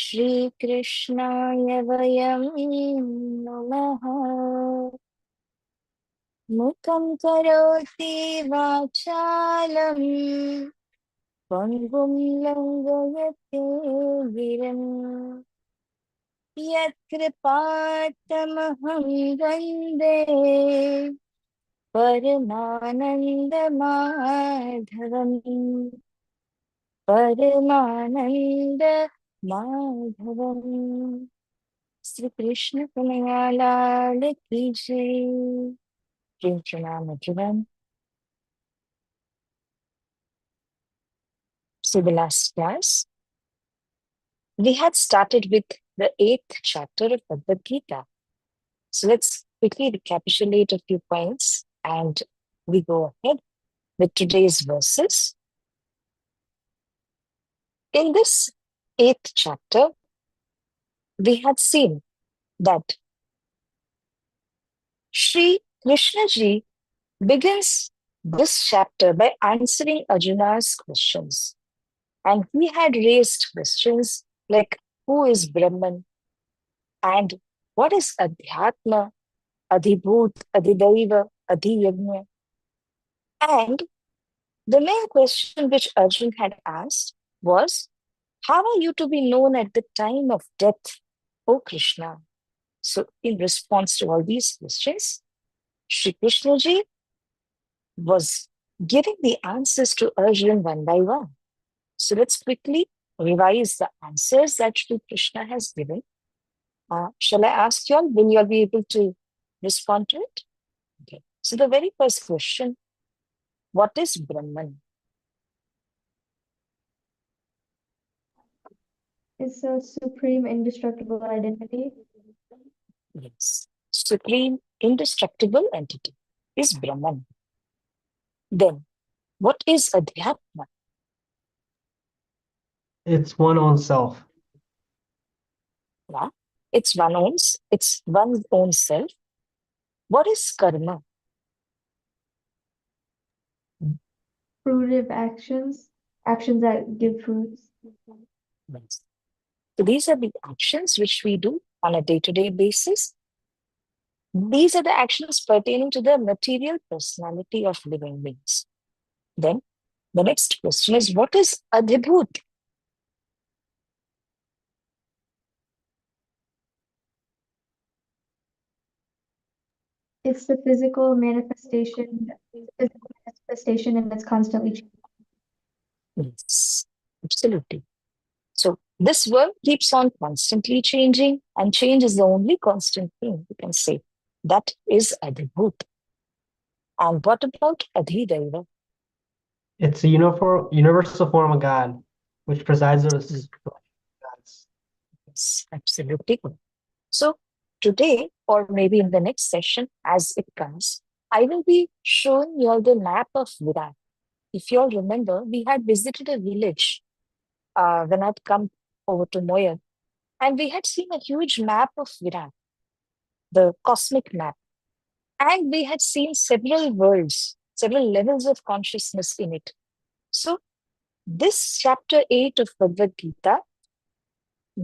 Shri Krishnaya Vayam Namaha Mukam Karoti Vachalam Pangum Langayate Giram Yat Kripatamaham Vande Paramananda Madhavam Paramananda Madhavam Sri Krishna Kanayalal ki jai. Pranam everyone. So the last class, we had started with the 8th chapter of Bhagavad Gita. So let's quickly recapitulate a few points and we go ahead with today's verses. In this 8th chapter, we had seen that Sri Krishna ji begins this chapter by answering Arjuna's questions. And he had raised questions like who is Brahman and what is Adhyatma, Adhibhut, Adhidaiva, Adhiyagna. And the main question which Arjun had asked was, how are you to be known at the time of death, O Krishna? So in response to all these questions, Shri Krishna ji was giving the answers to Arjun one by one. So let's quickly revise the answers that Shri Krishna has given. Shall I ask you all? Will you all be able to respond to it? Okay. So the very first question, what is Brahman? It's a supreme, indestructible identity. Yes. Supreme, indestructible entity is Brahman. Then, what is Adhyatma? It's one own self. Yeah. It's one's own self. What is karma? Fruitive actions that give fruits. Yes. So these are the actions which we do on a day-to-day basis. These are the actions pertaining to the material personality of living beings. Then the next question is, what is Adhibhut? It's the physical manifestation and it's constantly changing. Yes, absolutely. So this world keeps on constantly changing, and change is the only constant thing you can say. That is Adhibhut. And what about Adhidaiva? It's a universal form of God, which presides over the gods. Yes, absolutely. So today, or maybe in the next session as it comes, I will be showing you all the map of Virat. If you all remember, we had visited a village when I'd come over to Moyer, and we had seen a huge map of Virat, the cosmic map. And we had seen several worlds, several levels of consciousness in it. So this chapter 8 of Bhagavad Gita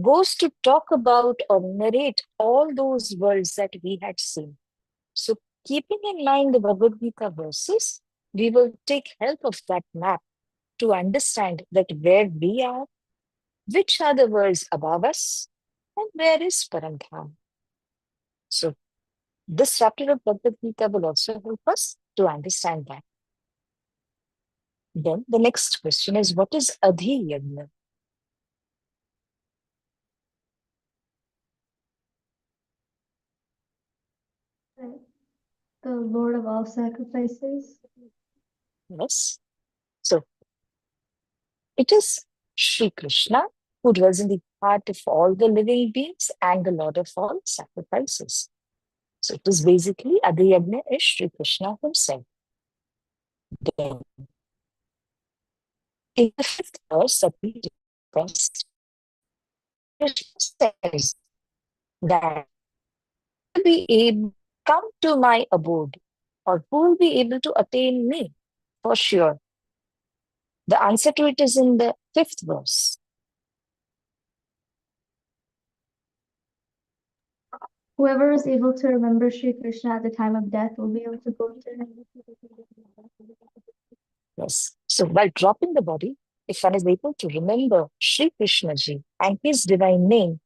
goes to talk about or narrate all those worlds that we had seen. So keeping in mind the Bhagavad Gita verses, we will take help of that map to understand that where we are, which are the worlds above us, and where is Paramdham. So this chapter of Bhagavad Gita will also help us to understand that. Then the next question is, what is Adhiyagna? The Lord of all sacrifices. Yes. So it is Sri Krishna who dwells in the heart of all the living beings and the Lord of all sacrifices. So it is basically Adhiyagna is Sri Krishna himself. Then, in the 5th verse that we discussed, Krishna says that who will be able to come to my abode, or who will be able to attain me for sure. The answer to it is in the 5th verse. Whoever is able to remember Sri Krishna at the time of death will be able to go to heaven. Yes. So while dropping the body, if one is able to remember Sri Krishna ji and his divine name,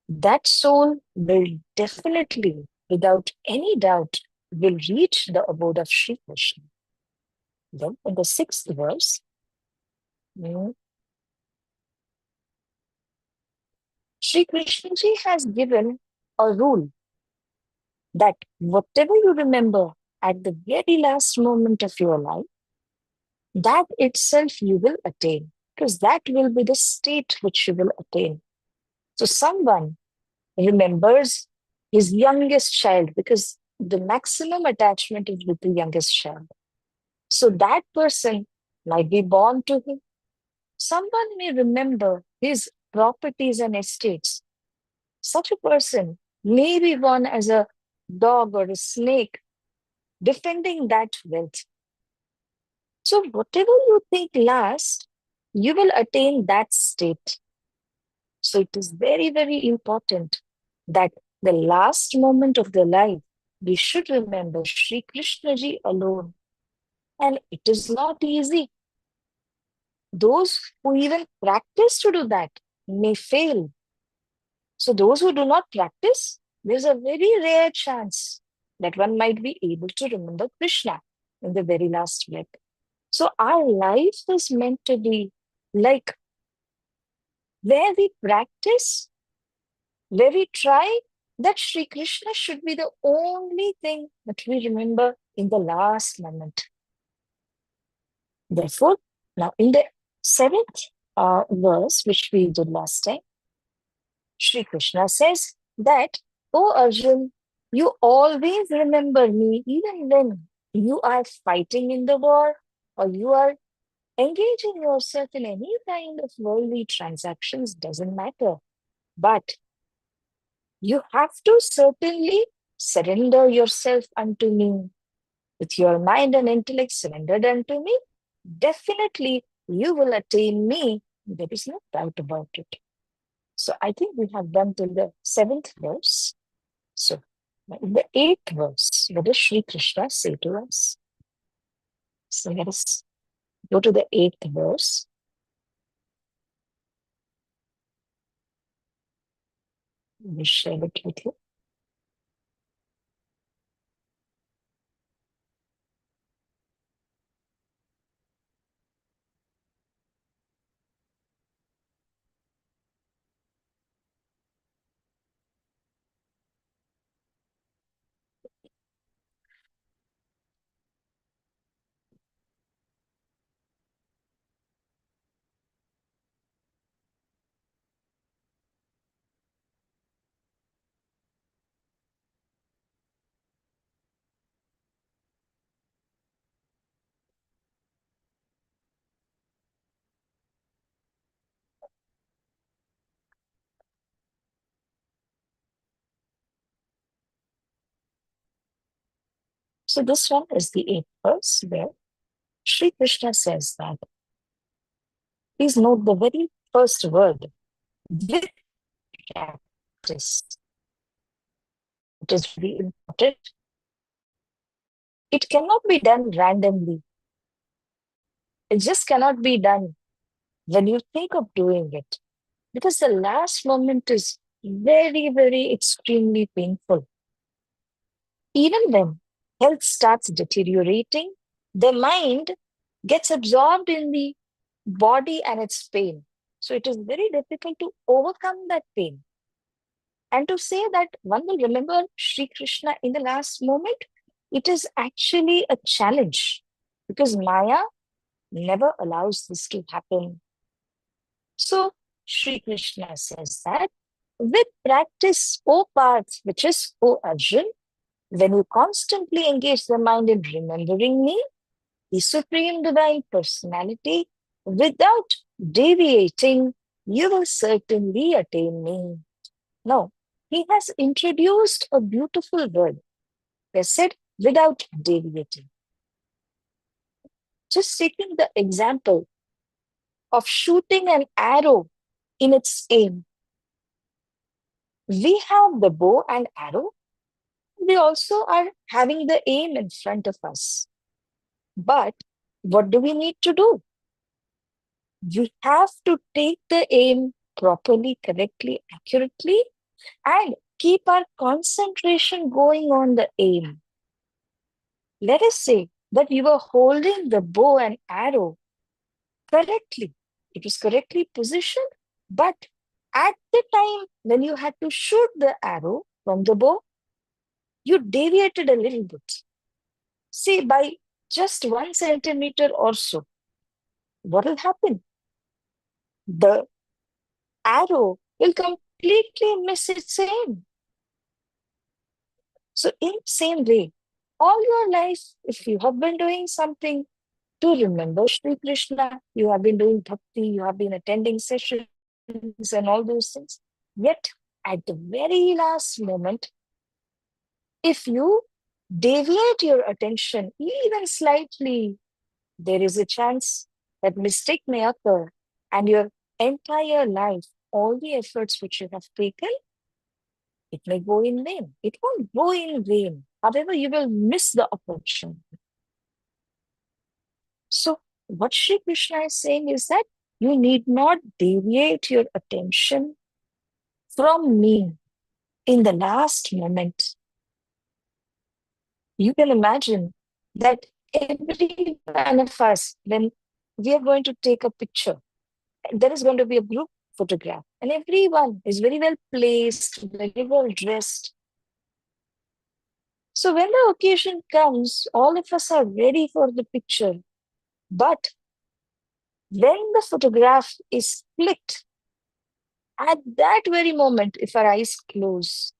that soul will definitely, without any doubt, will reach the abode of Sri Krishna. Then in the sixth verse, mm, Sri Krishna ji has given a rule that whatever you remember at the very last moment of your life, that itself you will attain, because that will be the state which you will attain. So someone remembers his youngest child because the maximum attachment is with the youngest child. So that person might be born to him. Someone may remember his properties and estates. Such a person may be born as a dog or a snake, defending that wealth. So whatever you think last, you will attain that state. So it is very, very important that the last moment of the life, we should remember Sri Krishna ji alone. And it is not easy. Those who even practice to do that may fail. So those who do not practice, there's a very rare chance that one might be able to remember Krishna in the very last breath. So our life is meant to be like where we practice, where we try, that Sri Krishna should be the only thing that we remember in the last moment. Therefore, now in the seventh verse, which we did last time, Sri Krishna says that, "Oh Arjun, you always remember me even when you are fighting in the war or you are engaging yourself in any kind of worldly transactions, doesn't matter. But you have to certainly surrender yourself unto me. With your mind and intellect surrendered unto me, definitely you will attain me. There is no doubt about it." So I think we have done till the seventh verse. So in the eighth verse, what does Sri Krishna say to us? So let us go to the eighth verse. We share it with you. So this one is the eighth verse where Sri Krishna says that, please note the very first word, with practice. It is very important. It cannot be done randomly. It just cannot be done when you think of doing it. Because the last moment is very, very extremely painful. Even when health starts deteriorating, the mind gets absorbed in the body and its pain. So it is very difficult to overcome that pain. And to say that one will remember Sri Krishna in the last moment, it is actually a challenge because Maya never allows this to happen. So Sri Krishna says that with practice, O Parth, which is O Arjun, when you constantly engage the mind in remembering me, the Supreme Divine Personality, without deviating, you will certainly attain me. Now, he has introduced a beautiful word. They said, without deviating. Just taking the example of shooting an arrow in its aim. We have the bow and arrow. We also are having the aim in front of us. But what do we need to do? We have to take the aim properly, correctly, accurately, and keep our concentration going on the aim. Let us say that we were holding the bow and arrow correctly. It was correctly positioned, but at the time when you had to shoot the arrow from the bow, you deviated a little bit. Say by just 1 centimeter or so. What will happen? The arrow will completely miss its aim. So, in the same way, all your life, if you have been doing something to remember Sri Krishna, you have been doing bhakti, you have been attending sessions and all those things. Yet, at the very last moment, if you deviate your attention even slightly, there is a chance that mistake may occur and your entire life, all the efforts which you have taken, it may go in vain. It won't go in vain. However, you will miss the opportunity. So, what Sri Krishna is saying is that you need not deviate your attention from me in the last moment. You can imagine that every one of us, when we are going to take a picture, there is going to be a group photograph, and everyone is very well placed, very well dressed. So when the occasion comes, all of us are ready for the picture. But when the photograph is clicked, at that very moment, if our eyes close,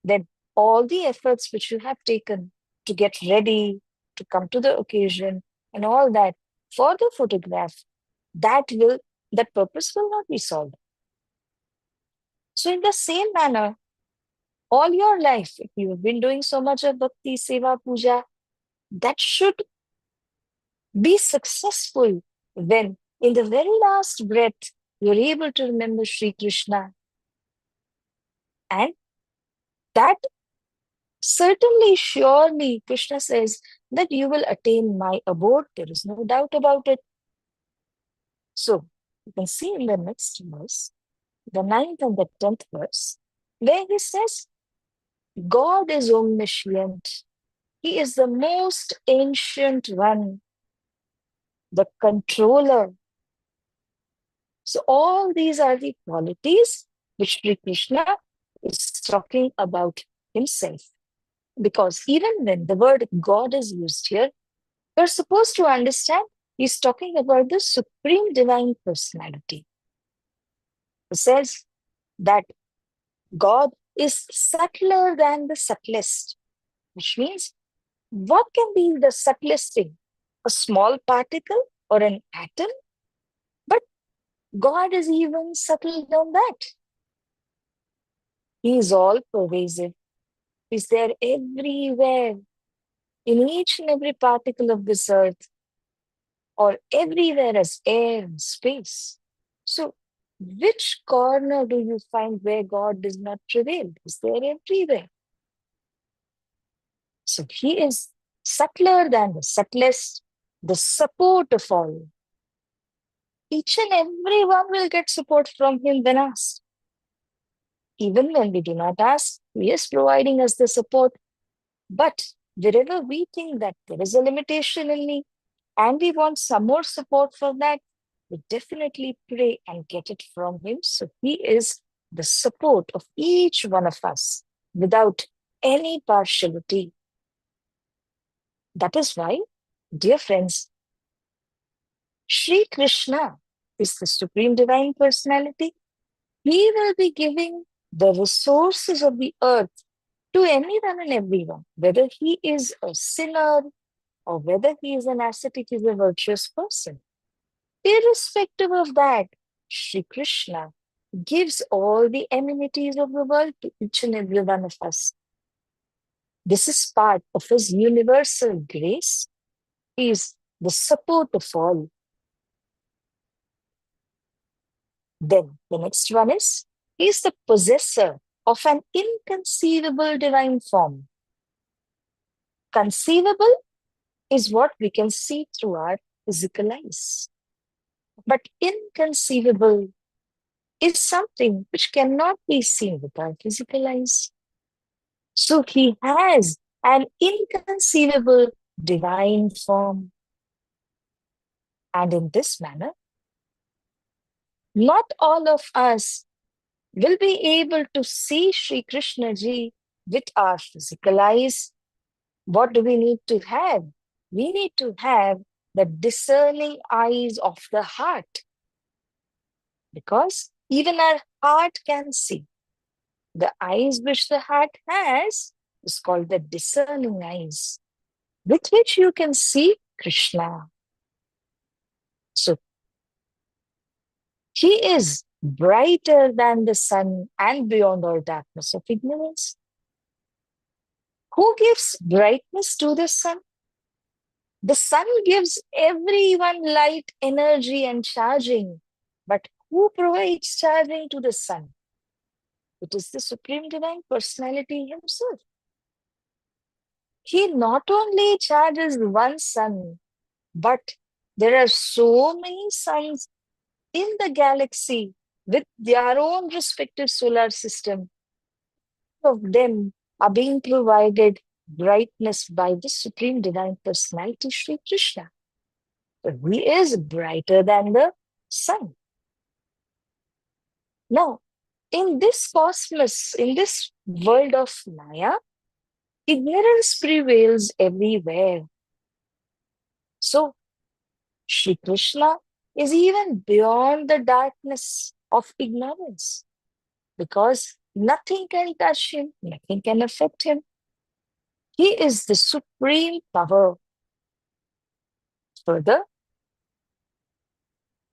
then all the efforts which you have taken to get ready, to come to the occasion, and all that for the photograph, that purpose will not be solved. So in the same manner, all your life, if you have been doing so much of bhakti, seva, puja, that should be successful when in the very last breath, you're able to remember Sri Krishna. And that certainly, surely, Krishna says that you will attain my abode. There is no doubt about it. So, you can see in the next verse, the 9th and the 10th verse, where he says, God is omniscient. He is the most ancient one, the controller. So all these are the qualities which Sri Krishna is talking about himself. Because even when the word God is used here, we're supposed to understand he's talking about the Supreme Divine Personality. He says that God is subtler than the subtlest, which means what can be the subtlest thing? A small particle or an atom? But God is even subtler than that. He is all pervasive. He's there everywhere, in each and every particle of this earth, or everywhere as air and space. So, which corner do you find where God does not prevail? He's there everywhere. So, he is subtler than the subtlest, the support of all. Each and every one will get support from him when asked. Even when we do not ask, he is providing us the support. But wherever we think that there is a limitation in me and we want some more support for that, we definitely pray and get it from him. So he is the support of each one of us without any partiality. That is why, dear friends, Sri Krishna is the Supreme Divine Personality. He will be giving the resources of the earth to anyone and everyone, whether he is a sinner or whether he is an ascetic, is a virtuous person. Irrespective of that, Sri Krishna gives all the amenities of the world to each and every one of us. This is part of his universal grace. He is the support of all. Then the next one is, he is the possessor of an inconceivable divine form. Conceivable is what we can see through our physical eyes. But inconceivable is something which cannot be seen with our physical eyes. So he has an inconceivable divine form. And in this manner, not all of us will be able to see Sri Krishna ji with our physical eyes. What do we need to have? We need to have the discerning eyes of the heart. Because even our heart can see. The eyes which the heart has is called the discerning eyes, with which you can see Krishna. So he is brighter than the sun and beyond all darkness of ignorance. Who gives brightness to the sun? The sun gives everyone light, energy, and charging. But who provides charging to the sun? It is the Supreme Divine Personality himself. He not only charges one sun, but there are so many suns in the galaxy with their own respective solar system. All of them are being provided brightness by the Supreme Divine Personality, Sri Krishna. But he is brighter than the sun. Now, in this cosmos, in this world of Maya, ignorance prevails everywhere. So, Shri Krishna is even beyond the darkness of ignorance because nothing can touch him, nothing can affect him. He is the supreme power. Further,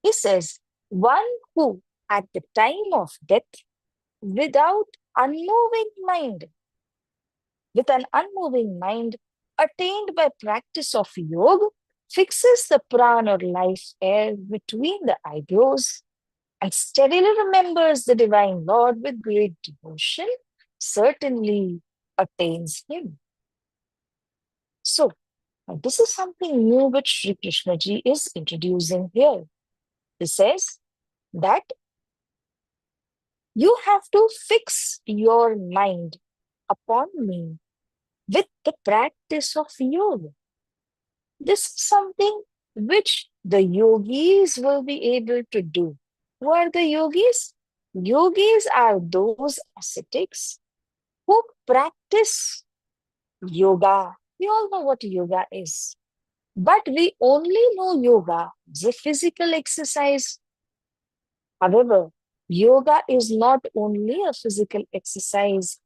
he says, one who at the time of death, without unmoving mind, with an unmoving mind attained by practice of yoga, fixes the prana or life air between the eyebrows and steadily remembers the Divine Lord with great devotion, certainly attains him. So, this is something new which Sri Krishna ji is introducing here. He says that you have to fix your mind upon me with the practice of yoga. This is something which the yogis will be able to do. Who are the yogis? Yogis are those ascetics who practice yoga. We all know what yoga is. But we only know yoga as a physical exercise. However, yoga is not only a physical exercise.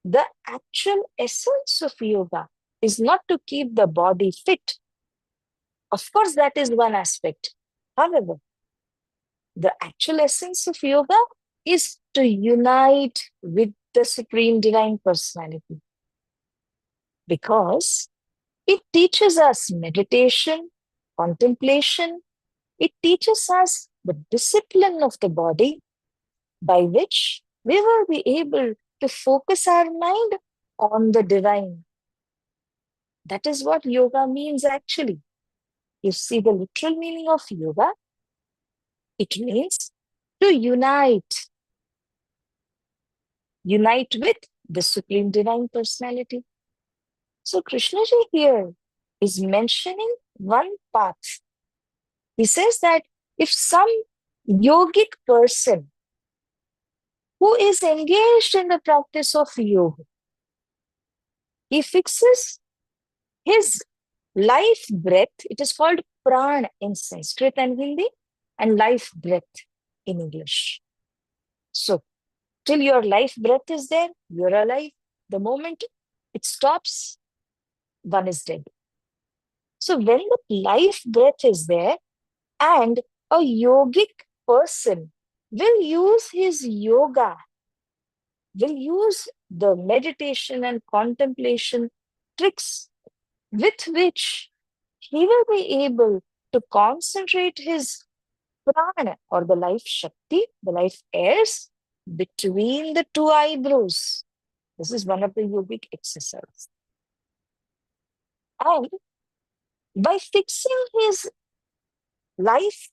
The actual essence of yoga is not to keep the body fit. Of course, that is one aspect. However, the actual essence of yoga is to unite with the Supreme Divine Personality. Because it teaches us meditation, contemplation. It teaches us the discipline of the body by which we will be able to focus our mind on the divine. That is what yoga means actually. You see the literal meaning of yoga? It means to unite. Unite with the Supreme Divine Personality. So Krishnaji here is mentioning one path. He says that if some yogic person who is engaged in the practice of yoga, he fixes his life breath, it is called prana in Sanskrit and Hindi, and life breath in English. So, till your life breath is there, you're alive. The moment it stops, one is dead. So, when the life breath is there, and a yogic person will use his yoga, will use the meditation and contemplation tricks with which he will be able to concentrate his prana or the life shakti, the life airs, between the two eyebrows. This is one of the yogic exercises. And by fixing his life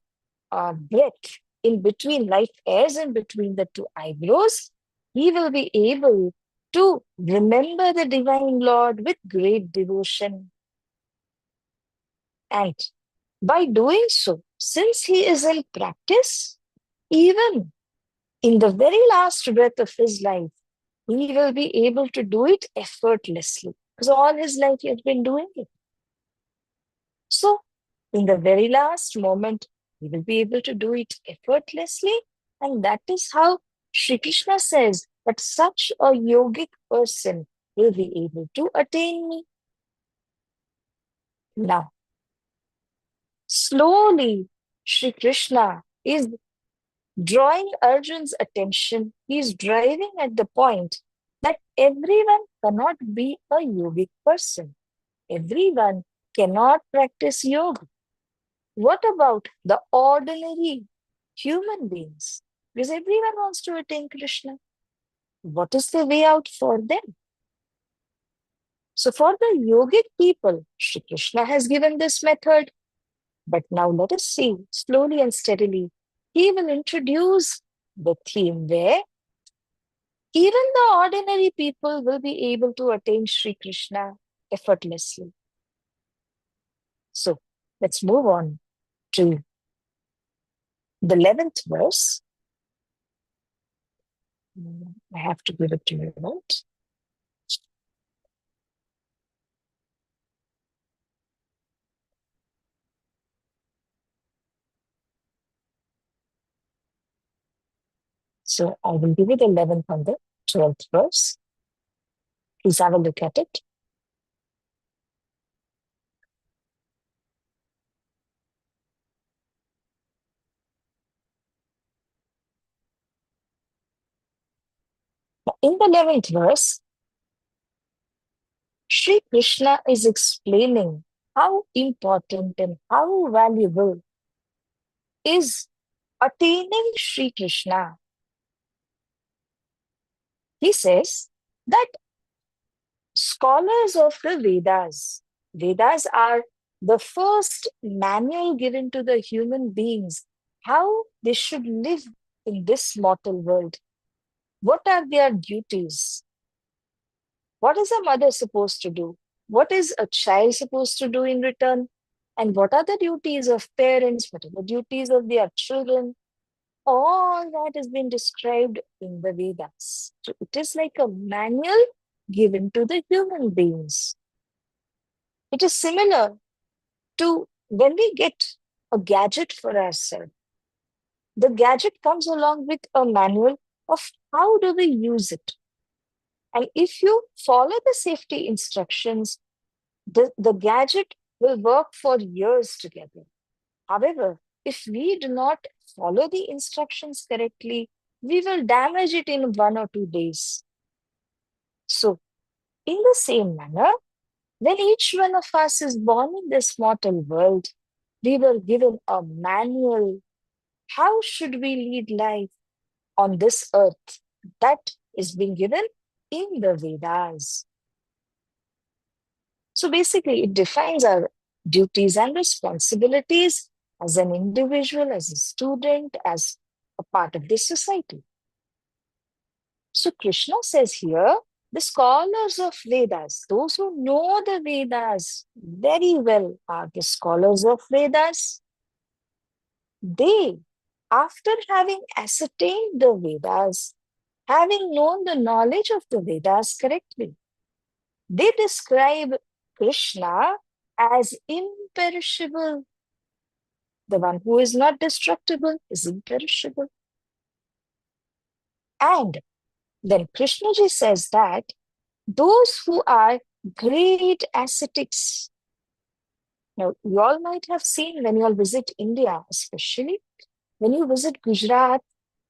breath in between, life airs in between the two eyebrows, he will be able to remember the Divine Lord with great devotion. And by doing so, since he is in practice, even in the very last breath of his life, he will be able to do it effortlessly because all his life he has been doing it. So, in the very last moment, he will be able to do it effortlessly. And that is how Sri Krishna says that such a yogic person will be able to attain me. Now, slowly, Sri Krishna is drawing Arjun's attention. He is driving at the point that everyone cannot be a yogic person. Everyone cannot practice yoga. What about the ordinary human beings? Because everyone wants to attain Krishna. What is the way out for them? So, for the yogic people, Shri Krishna has given this method. But now let us see, slowly and steadily, he will introduce the theme where even the ordinary people will be able to attain Shri Krishna effortlessly. So, let's move on to the 11th verse. I have to give it to you, right? So I will give you the 11th and the 12th verse. Please have a look at it. In the 11th verse, Sri Krishna is explaining how important and how valuable is attaining Sri Krishna. He says that scholars of the Vedas are the first manual given to the human beings how they should live in this mortal world. What are their duties? What is a mother supposed to do? What is a child supposed to do in return? And what are the duties of parents? What are the duties of their children? All that has been described in the Vedas. So it is like a manual given to the human beings. It is similar to when we get a gadget for ourselves. The gadget comes along with a manual of how do we use it. And if you follow the safety instructions, the gadget will work for years together. However, if we do not follow the instructions correctly, we will damage it in 1 or 2 days. So, in the same manner, when each one of us is born in this mortal world, we were given a manual. How should we lead life on this earth? That is being given in the Vedas. So basically, it defines our duties and responsibilities as an individual, as a student, as a part of this society. So Krishna says here, the scholars of Vedas, those who know the Vedas very well are the scholars of Vedas. They, after having ascertained the Vedas, having known the knowledge of the Vedas correctly, they describe Krishna as imperishable. The one who is not destructible is imperishable. And then Krishnaji says that those who are great ascetics. Now, you all might have seen when you all visit India, especially when you visit Gujarat,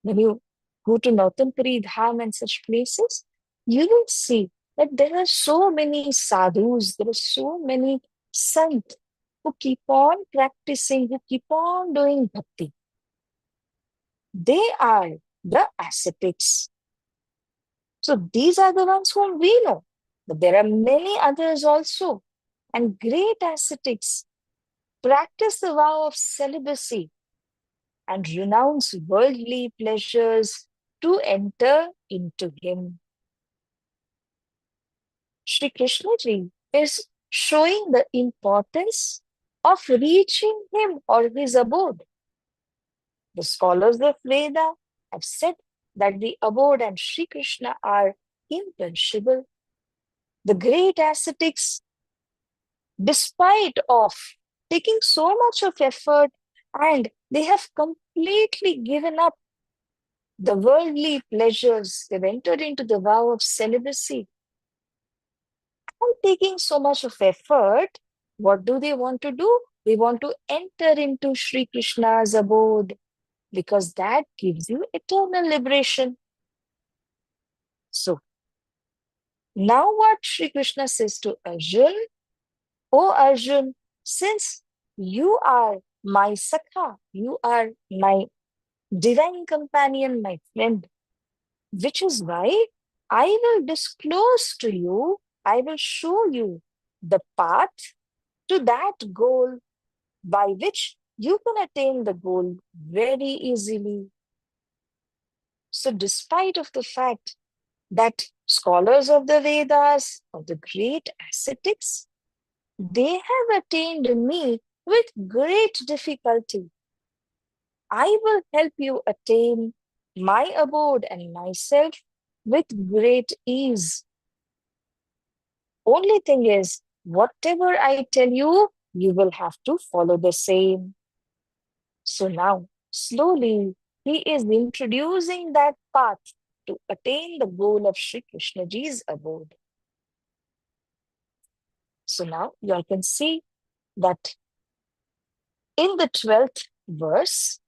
when you go to Nautanpuri Dham and such places, you will see that there are so many sadhus, there are so many sant who keep on practicing, who keep on doing bhakti. They are the ascetics. So these are the ones whom we know. But there are many others also. And great ascetics practice the vow of celibacy and renounce worldly pleasures to enter into him. Sri Krishna ji is showing the importance of reaching him or his abode. The scholars of Veda have said that the abode and Sri Krishna are imperishable. The great ascetics, despite of taking so much of effort, and they have completely given up the worldly pleasures, they've entered into the vow of celibacy. And taking so much of effort, what do they want to do? They want to enter into Sri Krishna's abode because that gives you eternal liberation. So, now what Sri Krishna says to Arjun, "O Arjun, since you are my Sakha, you are my divine companion, my friend, which is why I will disclose to you, I will show you the path to that goal by which you can attain the goal very easily." So, despite of the fact that scholars of the Vedas, of the great ascetics, they have attained me with great difficulty, I will help you attain my abode and myself with great ease. Only thing is, whatever I tell you, you will have to follow the same. So now, slowly, he is introducing that path to attain the goal of Sri Krishna ji's abode. So now you all can see that in the 12th verse,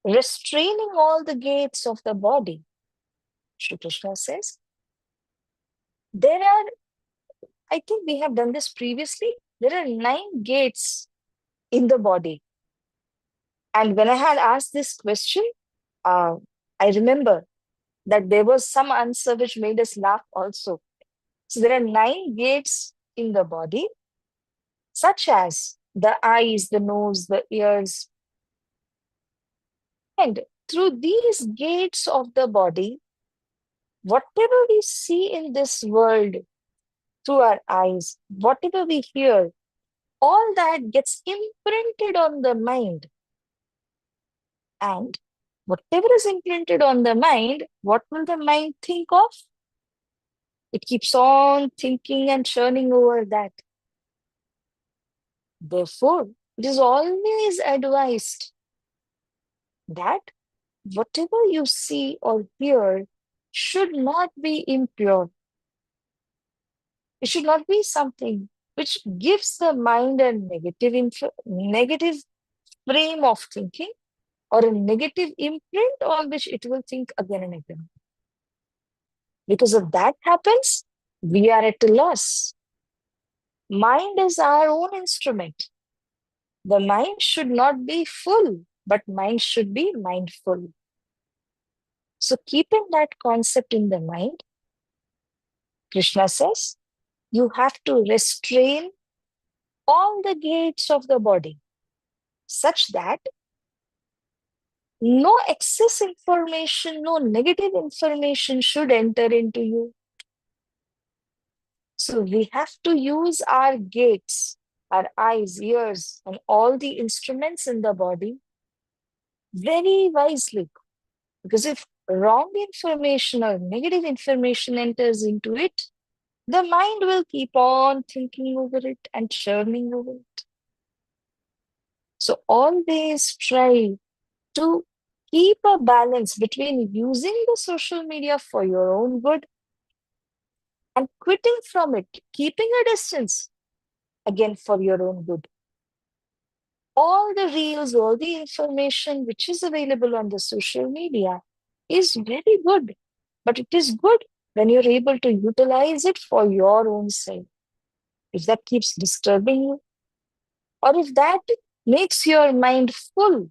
restraining all the gates of the body, Shri Krishna says, there are, I think we have done this previously, there are 9 gates in the body. And when I had asked this question, I remember that there was some answer which made us laugh also. So there are 9 gates in the body, such as the eyes, the nose, the ears. And through these gates of the body, whatever we see in this world through our eyes, whatever we hear, all that gets imprinted on the mind. And whatever is imprinted on the mind, what will the mind think of? It keeps on thinking and churning over that. Therefore, it is always advised that whatever you see or hear should not be impure. It should not be something which gives the mind a negative frame of thinking or a negative imprint on which it will think again and again. Because if that happens, we are at a loss. Mind is our own instrument. The mind should not be full, but mind should be mindful. So keeping that concept in the mind, Krishna says, you have to restrain all the gates of the body such that no excess information, no negative information should enter into you. So we have to use our gates, our eyes, ears, and all the instruments in the body very wisely. Because if wrong information or negative information enters into it, the mind will keep on thinking over it and churning over it. So always try to keep a balance between using the social media for your own good and quitting from it, keeping a distance, again for your own good. All the reels, all the information which is available on the social media is very good, but it is good when you're able to utilize it for your own sake. If that keeps disturbing you, or if that makes your mind full,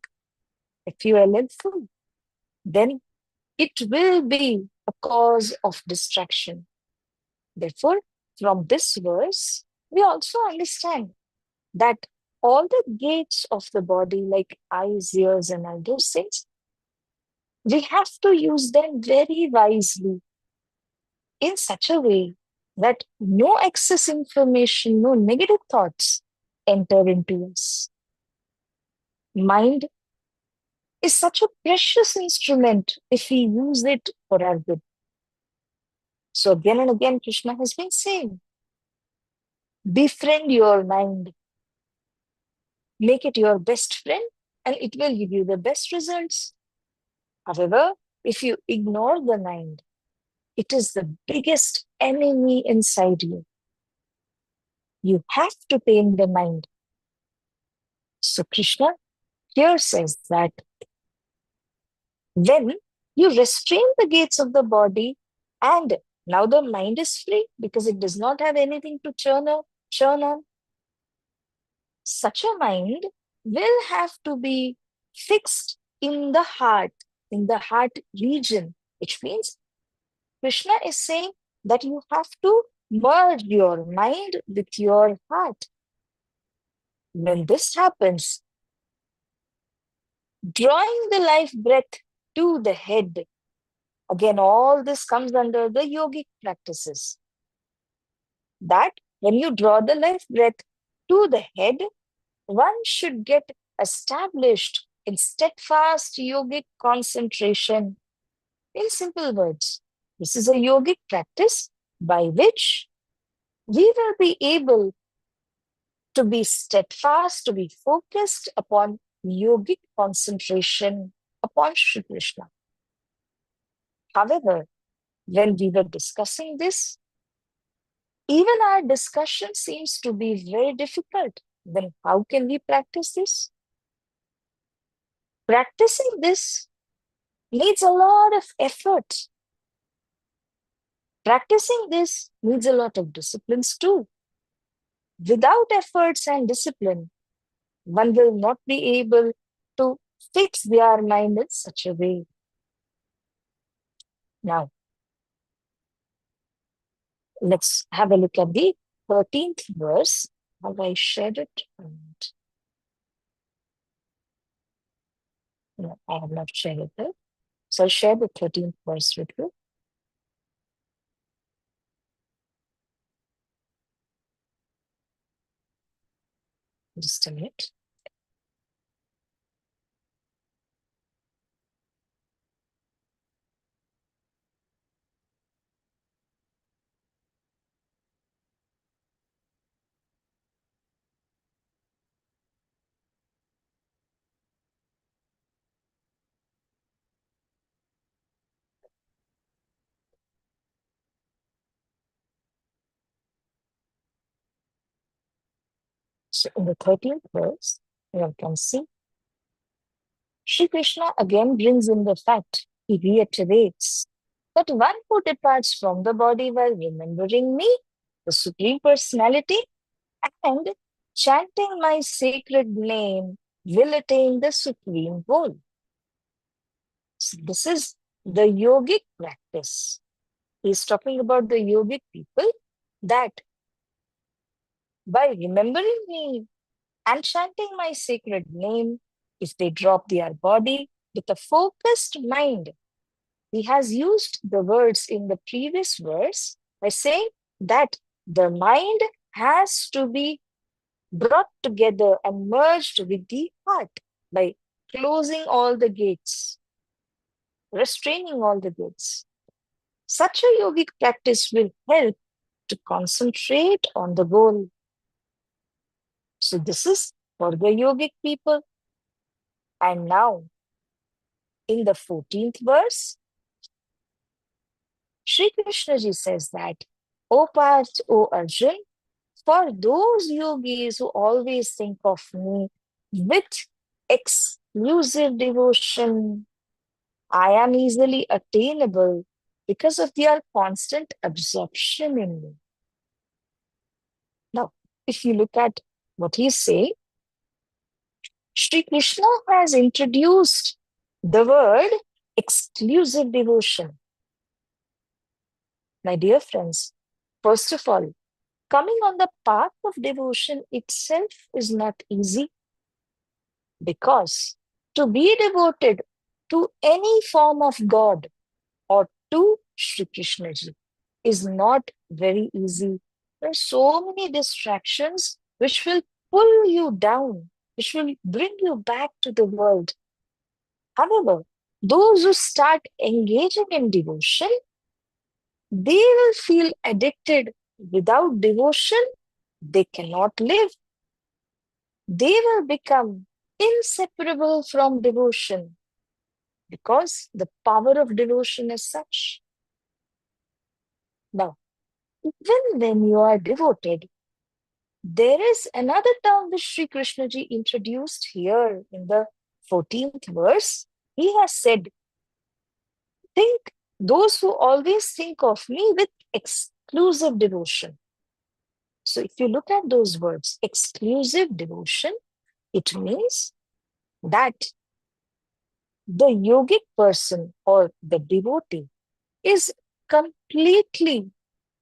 fuel full, then it will be a cause of distraction. Therefore, from this verse, we also understand that all the gates of the body, like eyes, ears, and all those things, we have to use them very wisely in such a way that no excess information, no negative thoughts enter into us. Mind is such a precious instrument if we use it for our good. So again and again, Krishna has been saying, befriend your mind, make it your best friend, and it will give you the best results. However, if you ignore the mind, it is the biggest enemy inside you. You have to tame the mind. So Krishna here says that when you restrain the gates of the body, and now the mind is free because it does not have anything to churn on, such a mind will have to be fixed in the heart region, which means Krishna is saying that you have to merge your mind with your heart. When this happens, drawing the life breath to the head, again, all this comes under the yogic practices. That when you draw the life breath to the head, one should get established in steadfast yogic concentration. In simple words, this is a yogic practice by which we will be able to be steadfast, to be focused upon yogic concentration upon Shri Krishna. However, when we were discussing this, even our discussion seems to be very difficult. Then how can we practice this? Practicing this needs a lot of effort. Practicing this needs a lot of disciplines too. Without efforts and discipline, one will not be able to fix their mind in such a way. Now, let's have a look at the 13th verse. Have I shared it? No, I have not shared it there. So I'll share the 13th verse with you. Just a minute. So in the 13th verse, you can see Shri Krishna again brings in the fact, he reiterates that one who departs from the body while remembering me, the Supreme Personality, and chanting my sacred name will attain the supreme goal. So this is the yogic practice. He's talking about the yogic people that by remembering me and chanting my sacred name, if they drop their body with a focused mind, he has used the words in the previous verse by saying that the mind has to be brought together and merged with the heart by closing all the gates, restraining all the gates. Such a yogic practice will help to concentrate on the goal. So this is for the yogic people. And now, in the 14th verse, Sri Krishna ji says that, O Parth, O Arjun, for those yogis who always think of me with exclusive devotion, I am easily attainable because of their constant absorption in me. Now, if you look at what he's saying, Shri Krishna has introduced the word exclusive devotion. My dear friends, first of all, coming on the path of devotion itself is not easy, because to be devoted to any form of God or to Shri Krishna ji is not very easy. There are so many distractions which will pull you down, which will bring you back to the world. However, those who start engaging in devotion, they will feel addicted. Without devotion, they cannot live. They will become inseparable from devotion, because the power of devotion is such. Now, even when you are devoted, there is another term which Sri Krishna ji introduced here in the 14th verse. He has said, think those who always think of me with exclusive devotion. So if you look at those words, exclusive devotion, it means that the yogic person or the devotee is completely,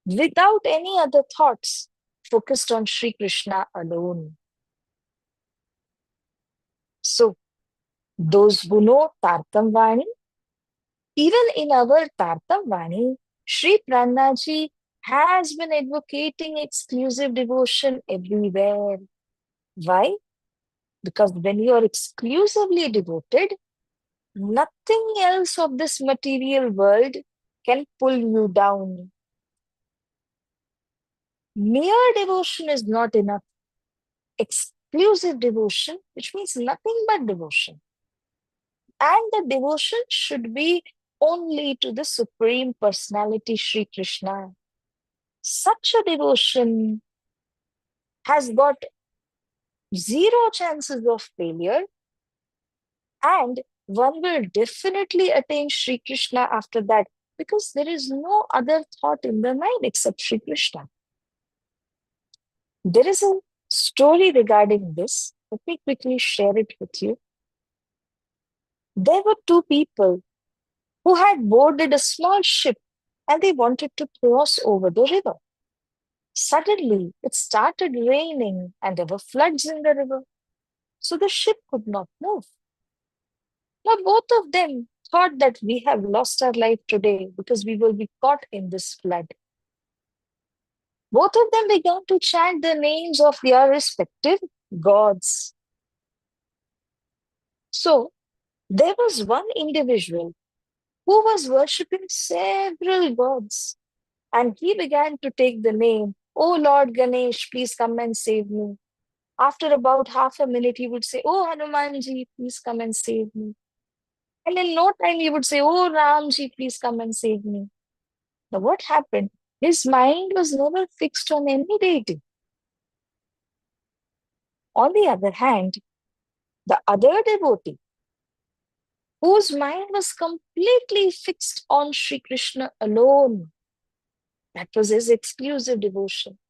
without any other thoughts, focused on Sri Krishna alone. So those who know Tartam Vani, even in our Tartam Vani, Sri Pranaji has been advocating exclusive devotion everywhere. Why? Because when you are exclusively devoted, nothing else of this material world can pull you down. Mere devotion is not enough. Exclusive devotion, which means nothing but devotion. And the devotion should be only to the Supreme Personality, Sri Krishna. Such a devotion has got zero chances of failure, and one will definitely attain Sri Krishna after that, because there is no other thought in the mind except Sri Krishna. There is a story regarding this. Let me quickly share it with you. There were two people who had boarded a small ship and they wanted to cross over the river. Suddenly, it started raining and there were floods in the river, so the ship could not move. Now, both of them thought that we have lost our life today because we will be caught in this flood. Both of them began to chant the names of their respective gods. So, there was one individual who was worshipping several gods, and he began to take the name, "Oh Lord Ganesh, please come and save me." After about half a minute, he would say, "Oh Hanumanji, please come and save me." And in no time, he would say, "Oh Ramji, please come and save me." Now, what happened? His mind was never fixed on any deity. On the other hand, the other devotee, whose mind was completely fixed on Sri Krishna alone, that was his exclusive devotion.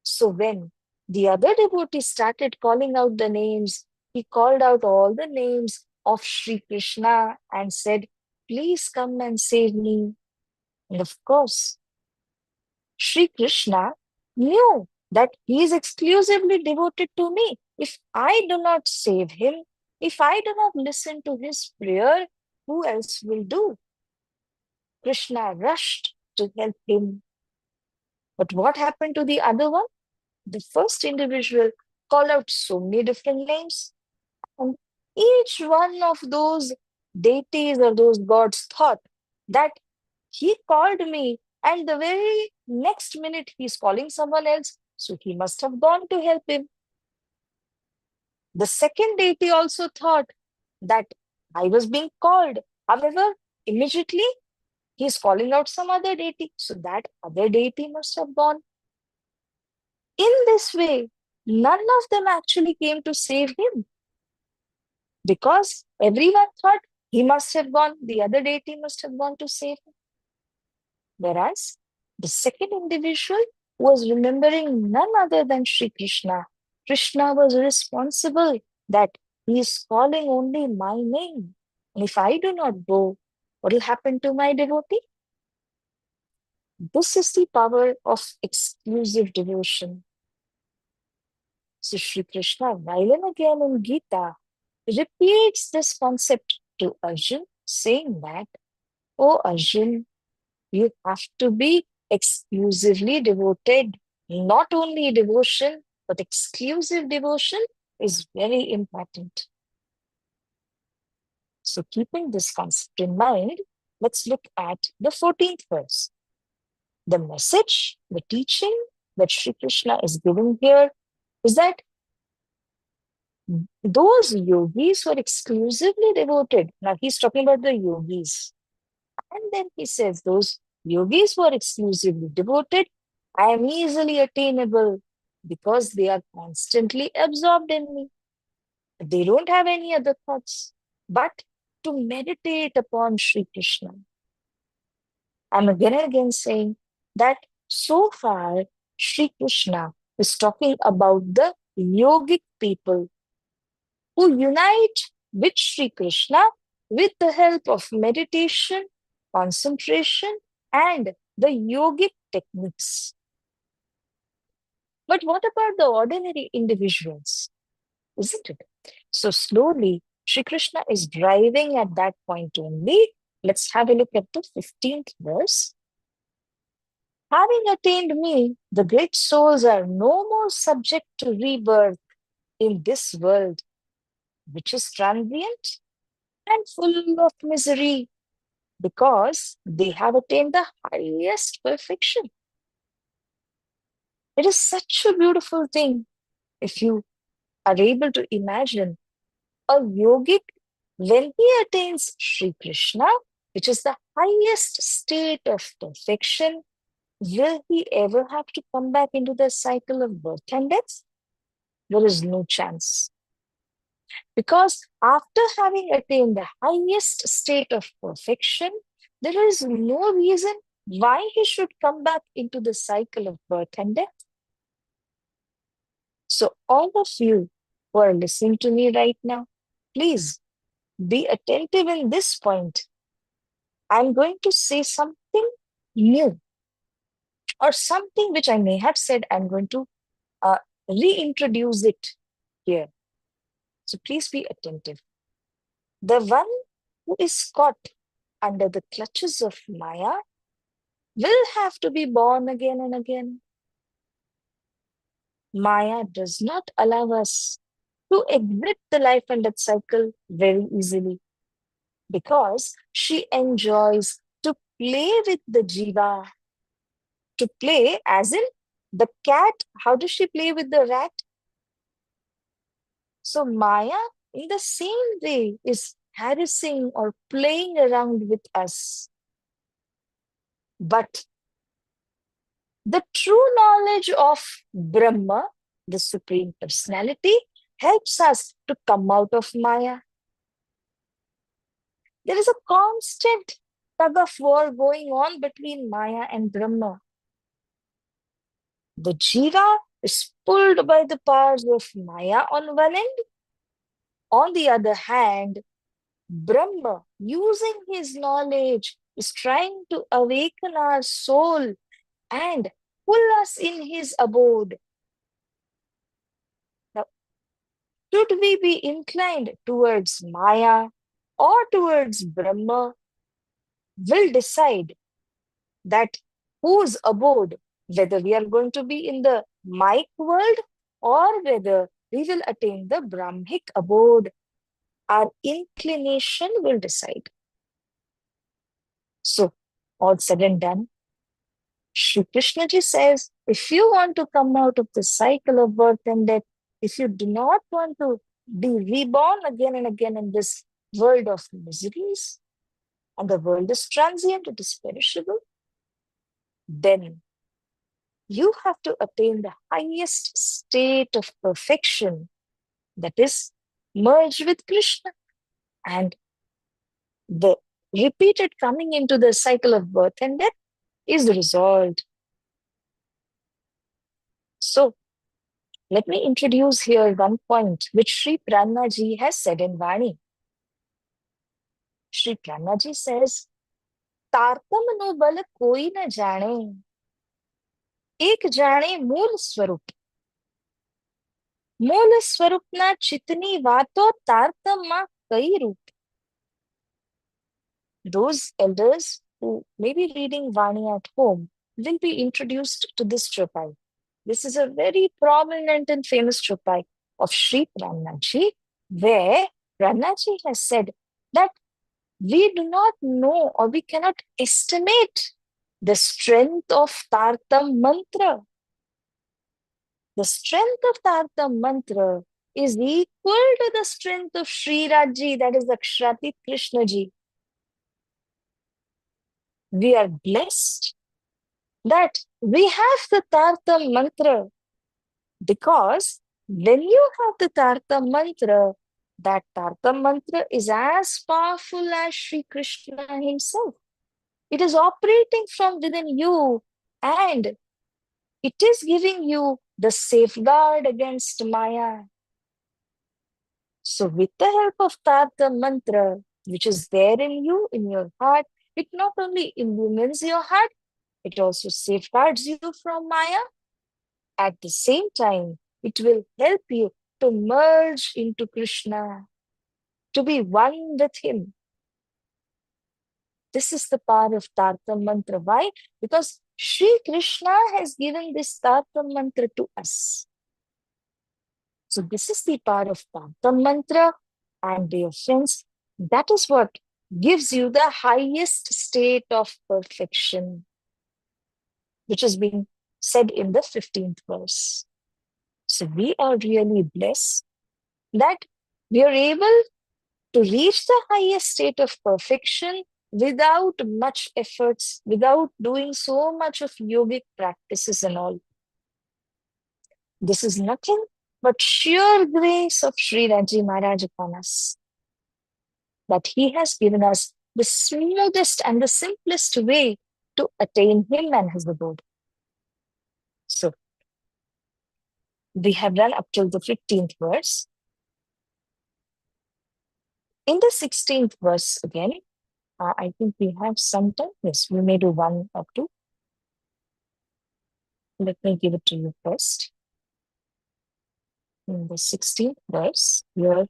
So when the other devotee started calling out the names, he called out all the names of Sri Krishna and said, "Please come and save me." And of course, Sri Krishna knew that he is exclusively devoted to me. If I do not save him, if I do not listen to his prayer, who else will do? Krishna rushed to help him. But what happened to the other one? The first individual called out so many different names, and each one of those deities or those gods thought that he called me, and the very next minute he's calling someone else, so he must have gone to help him. The second deity also thought that I was being called. However, immediately he's calling out some other deity, so that other deity must have gone. In this way, none of them actually came to save him, because everyone thought he must have gone, the other deity must have gone to save him. Whereas the second individual was remembering none other than Sri Krishna. Krishna was responsible that he is calling only my name. And if I do not go, what will happen to my devotee? This is the power of exclusive devotion. So Sri Krishna, while and again in Gita, repeats this concept to Arjun, saying that, oh Arjun, you have to be exclusively devoted. Not only devotion, but exclusive devotion is very important. So, keeping this concept in mind, let's look at the 14th verse. The message, the teaching that Sri Krishna is giving here is that those yogis who are exclusively devoted, now he's talking about the yogis, and then he says, those yogis who are exclusively devoted, I am easily attainable because they are constantly absorbed in me. They don't have any other thoughts but to meditate upon Sri Krishna. I'm again and again saying that so far, Sri Krishna is talking about the yogic people who unite with Sri Krishna with the help of meditation, concentration, and the yogic techniques. But what about the ordinary individuals? Isn't it? So slowly, Sri Krishna is driving at that point only. Let's have a look at the 15th verse. Having attained me, the great souls are no more subject to rebirth in this world, which is transient and full of misery, because they have attained the highest perfection. It is such a beautiful thing if you are able to imagine a yogic when he attains Sri Krishna, which is the highest state of perfection. Will he ever have to come back into the cycle of birth and death? There is no chance. Because after having attained the highest state of perfection, there is no reason why he should come back into the cycle of birth and death. So, all of you who are listening to me right now, please be attentive in this point. I'm going to say something new or something which I may have said. I'm going to uh, reintroduce it here. So please be attentive. The one who is caught under the clutches of Maya will have to be born again and again. Maya does not allow us to exit the life and death cycle very easily because she enjoys to play with the jiva. To play, as in the cat, how does she play with the rat? So Maya, in the same way, is harassing or playing around with us. But the true knowledge of Brahma, the Supreme Personality, helps us to come out of Maya. There is a constant tug of war going on between Maya and Brahma. The jiva is pulled by the powers of Maya on one end. On the other hand, Brahma, using his knowledge, is trying to awaken our soul and pull us in his abode. Now, should we be inclined towards Maya or towards Brahma, will decide that whose abode, whether we are going to be in the Mike world or whether we will attain the Brahmic abode. Our inclination will decide. So, all said and done, Shri Krishna ji says, if you want to come out of the cycle of birth and death, if you do not want to be reborn again and again in this world of miseries, and the world is transient, it is perishable, then you have to attain the highest state of perfection, that is, merge with Krishna. And the repeated coming into the cycle of birth and death is resolved. So, Let me introduce here one point which Sri Prannaji has said in Vani. Sri Prannaji says, Tartam नो बल कोई न जाने, एक जाने मूल स्वरूप. मूल स्वरूपना चितनी वातो तारतमમાં કઈ રૂપ. Those elders who may be reading Vani at home will be introduced to this tropai. This is a very prominent and famous tropai of Sri Prannaji, where Prannaji has said that we do not know or we cannot estimate the strength of Tartam mantra. The strength of Tartam mantra is equal to the strength of Sri Raji, that is Akshrati Krishna ji. We are blessed that we have the Tartam mantra, because when you have the Tartam mantra, that Tartam mantra is as powerful as Sri Krishna himself. It is operating from within you, and it is giving you the safeguard against Maya. So with the help of Tartam mantra, which is there in you, in your heart, it not only illumines your heart, it also safeguards you from Maya. At the same time, it will help you to merge into Krishna, to be one with him. This is the power of Tartam mantra. Why? Because Sri Krishna has given this Tartam mantra to us. So this is the power of Tartam mantra, and dear friends, that is what gives you the highest state of perfection, which has been said in the 15th verse. So we are really blessed that we are able to reach the highest state of perfection without much efforts, without doing so much of yogic practices and all. This is nothing but sheer grace of Sri Raji Maharaj upon us, that he has given us the smoothest and the simplest way to attain him and his abode. So we have run up till the 15th verse. In the 16th verse again, I think we have some time. Yes, we may do one or two. Let me give it to you first. In the 16th verse, here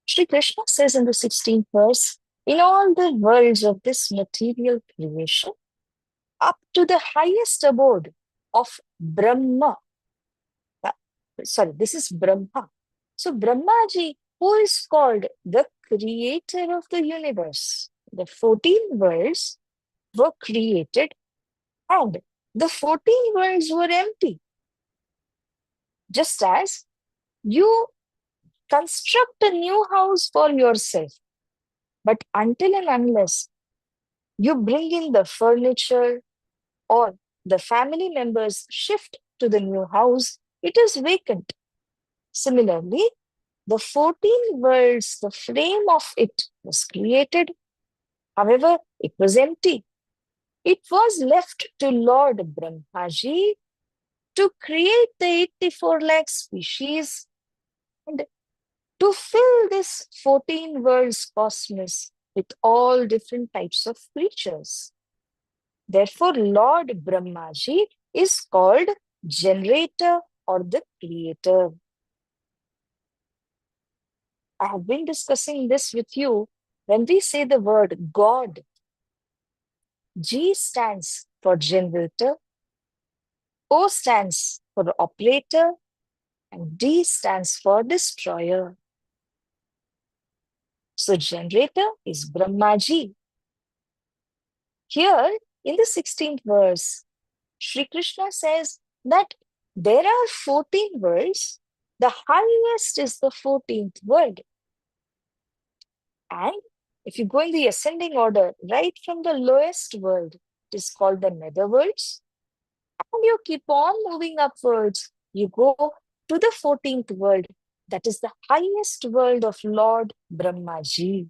Sri Krishna says in the 16th verse, in all the worlds of this material creation, up to the highest abode of Brahma. Sorry, this is Brahma. So Brahmaji, who is called the creator of the universe. The 14 worlds were created and the 14 worlds were empty. Just as you construct a new house for yourself, but until and unless you bring in the furniture or the family members shift to the new house, it is vacant. Similarly, the 14 worlds, the frame of it was created. However, it was empty. It was left to Lord Brahmaji to create the 84 lakh species and to fill this 14 worlds cosmos with all different types of creatures. Therefore, Lord Brahmaji is called generator or the creator. I have been discussing this with you. When we say the word God, G stands for generator, O stands for operator, and D stands for destroyer. So generator is Brahmaji. Here in the 16th verse, Sri Krishna says that there are 14 worlds. The highest is the 14th world. And If you go in the ascending order, right from the lowest world, it is called the netherworlds, and you keep on moving upwards. You go to the 14th world, that is the highest world of Lord Brahmaji.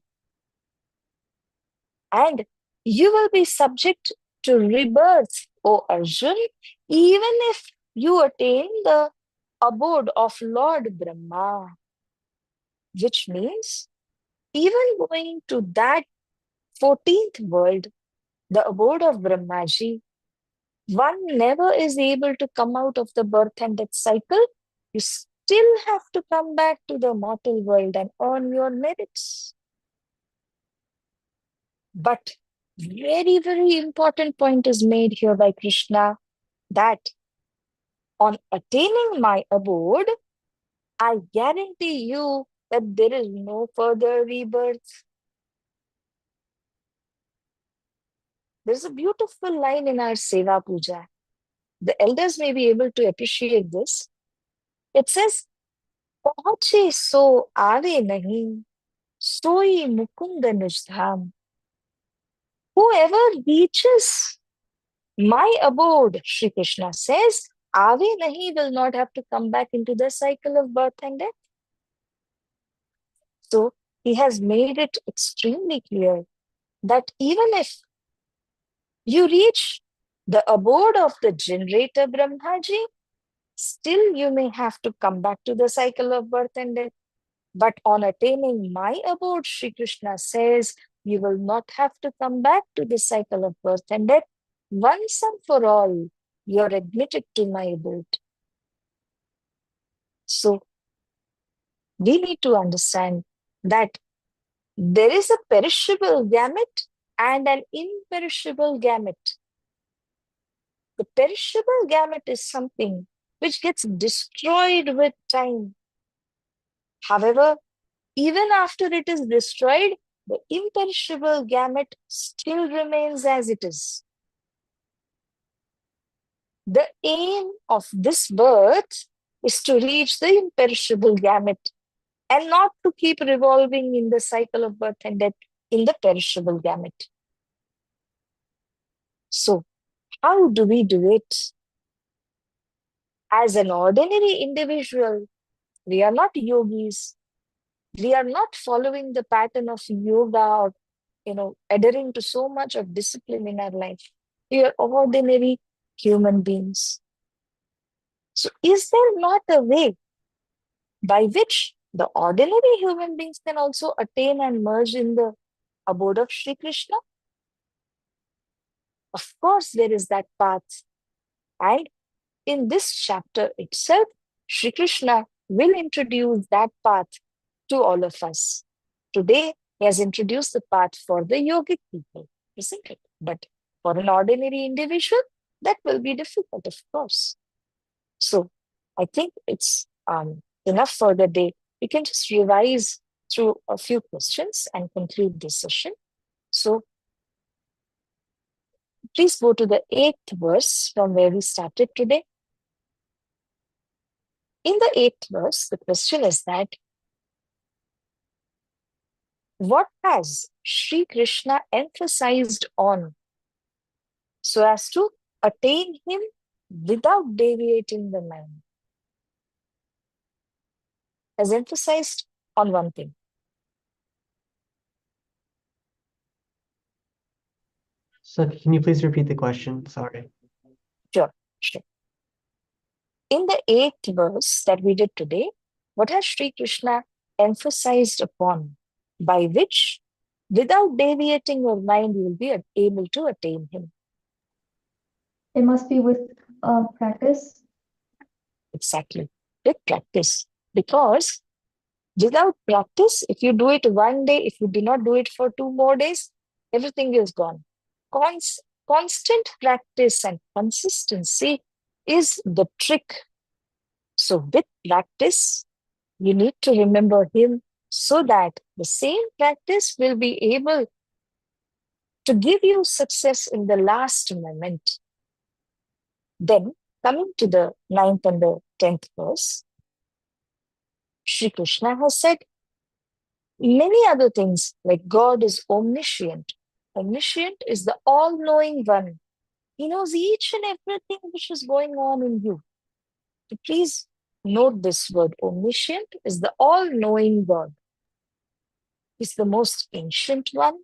And you will be subject to rebirth, O Arjun, even if you attain the abode of Lord Brahma, which means even going to that 14th world, the abode of Brahmaji, one never is able to come out of the birth and death cycle. You still have to come back to the mortal world and earn your merits. But very, very important point is made here by Krishna that on attaining my abode, I guarantee you that there is no further rebirth. There's a beautiful line in our Seva Puja. The elders may be able to appreciate this. It says, "Pahuche so aave nahi, soi mukund nujham." Whoever reaches my abode, Sri Krishna says, aave nahi, will not have to come back into the cycle of birth and death. So he has made it extremely clear that even if you reach the abode of the generator Brahmaji, still you may have to come back to the cycle of birth and death. But on attaining my abode, Sri Krishna says, you will not have to come back to the cycle of birth and death. Once and for all, you're admitted to my abode. So we need to understand that there is a perishable gamete and an imperishable gamete. The perishable gamete is something which gets destroyed with time. However, even after it is destroyed, the imperishable gamete still remains as it is. The aim of this birth is to reach the imperishable gamete and not to keep revolving in the cycle of birth and death in the perishable gamete. So, how do we do it? As an ordinary individual, we are not yogis. We are not following the pattern of yoga or, adhering to so much of discipline in our life. We are ordinary human beings. So, is there not a way by which the ordinary human beings can also attain and merge in the abode of Sri Krishna? Of course, there is that path. And in this chapter itself, Sri Krishna will introduce that path to all of us. Today, he has introduced the path for the yogic people, isn't it? But for an ordinary individual, that will be difficult, of course. So I think it's enough for the day. We can just revise through a few questions and conclude this session. So please go to the 8th verse from where we started today. In the 8th verse, the question is that what has Sri Krishna emphasized on so as to attain him without deviating the mind? Has emphasized on one thing. So can you please repeat the question? Sorry. Sure. In the 8th verse that we did today, what has Sri Krishna emphasized upon, by which, without deviating your mind, you will be able to attain him? It must be with practice. Exactly, with practice. Because without practice, if you do it one day, if you do not do it for 2 more days, everything is gone. Constant practice and consistency is the trick. So with practice, you need to remember him so that the same practice will be able to give you success in the last moment. Then, coming to the 9th and the 10th verse, Sri Krishna has said, many other things like God is omniscient. Omniscient is the all-knowing one. He knows each and everything which is going on in you. So please note this word. Omniscient is the all-knowing God. He's the most ancient one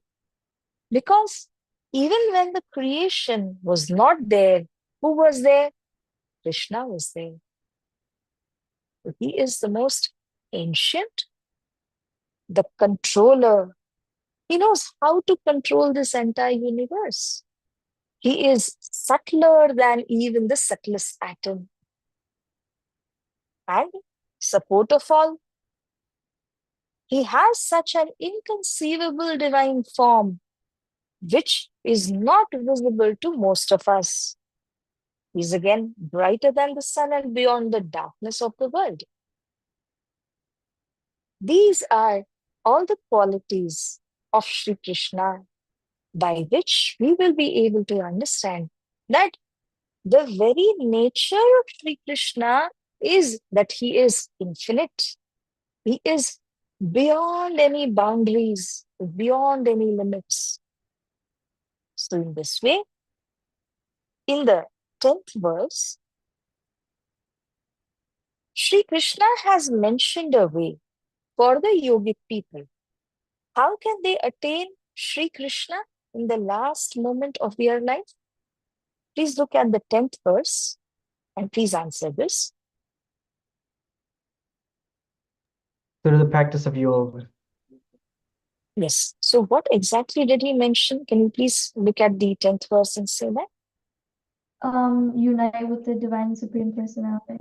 because even when the creation was not there, who was there? Krishna was there. So he is the most ancient, the controller. He knows how to control this entire universe. He is subtler than even the subtlest atom. And support of all, he has such an inconceivable divine form, which is not visible to most of us. He's again brighter than the sun and beyond the darkness of the world. These are all the qualities of Sri Krishna by which we will be able to understand that the very nature of Sri Krishna is that he is infinite. He is beyond any boundaries, beyond any limits. So, in this way, in the 10th verse, Sri Krishna has mentioned a way for the yogic people. How can they attain Sri Krishna in the last moment of their life? Please look at the 10th verse and please answer this. Through the practice of yoga. Yes. So, what exactly did he mention? Can you please look at the 10th verse and say that? Unite with the divine supreme personality.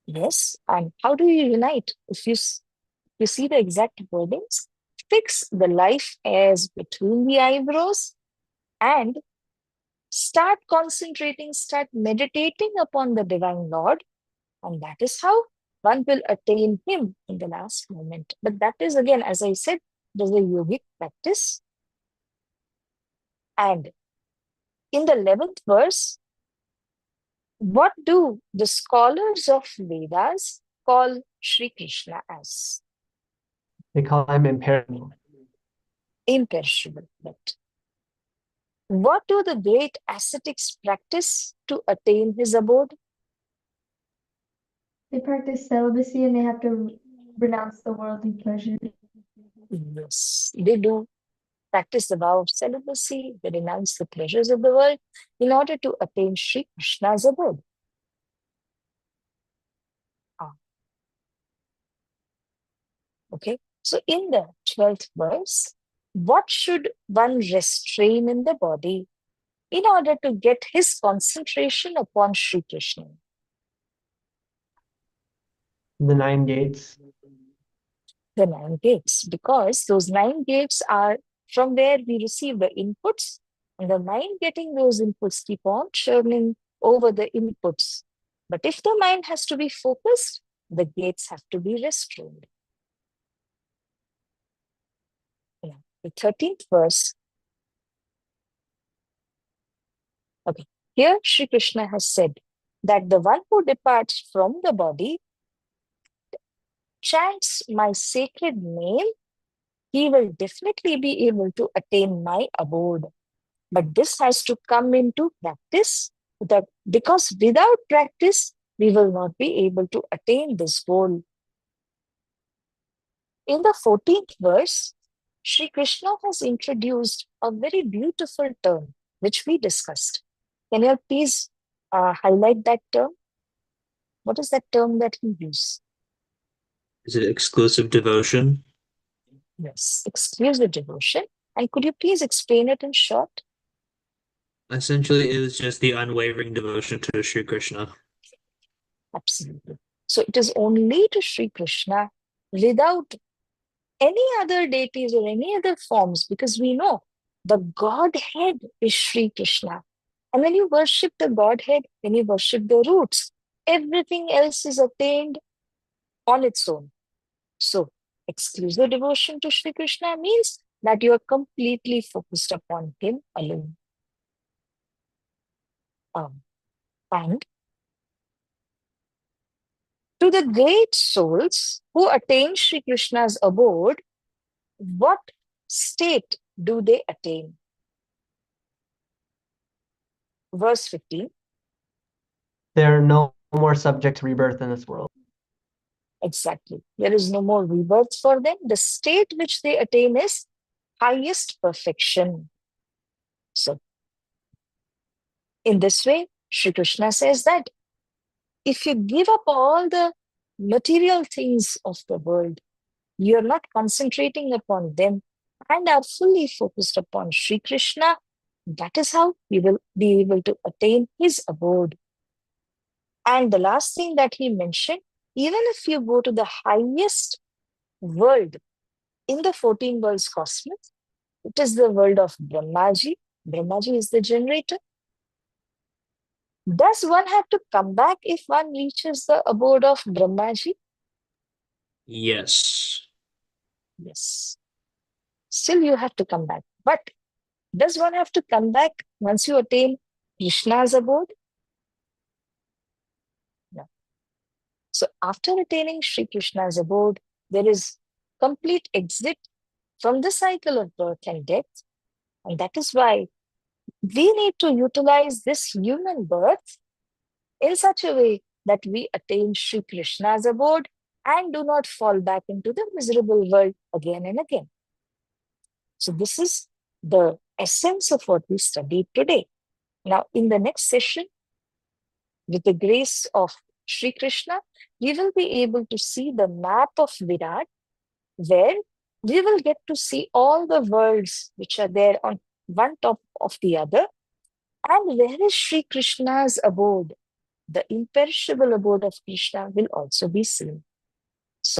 Yes. And how do you unite? If you see the exact wordings, fix the life as between the eyebrows and start concentrating, start meditating upon the divine Lord. And that is how one will attain him in the last moment. But that is again, as I said, there's a yogic practice. And in the 11th verse, what do the scholars of Vedas call Sri Krishna as? They call him imperishable. Imperishable. But what do the great ascetics practice to attain his abode? They practice celibacy and they have to renounce the worldly pleasures. Yes, they do practice the vow of celibacy, they renounce the pleasures of the world in order to attain Sri Krishna's abode. Ah, okay, so in the 12th verse, what should one restrain in the body in order to get his concentration upon Sri Krishna? The 9 gates. The 9 gates, because those 9 gates are from where we receive the inputs, and the mind getting those inputs keep on churning over the inputs. But if the mind has to be focused, the gates have to be restrained. Yeah. The 13th verse. Okay. Here, Sri Krishna has said that the one who departs from the body chants my sacred name, he will definitely be able to attain my abode. But this has to come into practice, because without practice, we will not be able to attain this goal. In the 14th verse, Sri Krishna has introduced a very beautiful term, which we discussed. Can you please highlight that term? What is that term that he used? Is it exclusive devotion? Yes, exclusive devotion. And could you please explain it in short? Essentially, it is just the unwavering devotion to Sri Krishna. Absolutely. So it is only to Sri Krishna without any other deities or any other forms, because we know the Godhead is Sri Krishna. And when you worship the Godhead, when you worship the roots, everything else is attained on its own. So, exclusive devotion to Sri Krishna means that you are completely focused upon Him alone. Um, and To the great souls who attain Sri Krishna's abode, what state do they attain? Verse 15. They are no more subject to rebirth in this world. Exactly. There is no more rebirth for them. The state which they attain is highest perfection. So, in this way, Sri Krishna says that if you give up all the material things of the world, you're not concentrating upon them and are fully focused upon Sri Krishna, that is how you will be able to attain his abode. And the last thing that he mentioned, even if you go to the highest world in the 14 worlds cosmos, it is the world of Brahmaji. Brahmaji is the generator. Does one have to come back if one reaches the abode of Brahmaji? Yes. Yes. Still, you have to come back. But does one have to come back once you attain Krishna's abode? No. So, after attaining Sri Krishna's abode, there is complete exit from the cycle of birth and death. And that is why we need to utilize this human birth in such a way that we attain Sri Krishna's abode and do not fall back into the miserable world again and again. So, this is the essence of what we studied today. Now, in the next session, with the grace of Sri Krishna, we will be able to see the map of Virat, where we will get to see all the worlds which are there on one top of the other. And where is Sri Krishna's abode? The imperishable abode of Krishna will also be seen.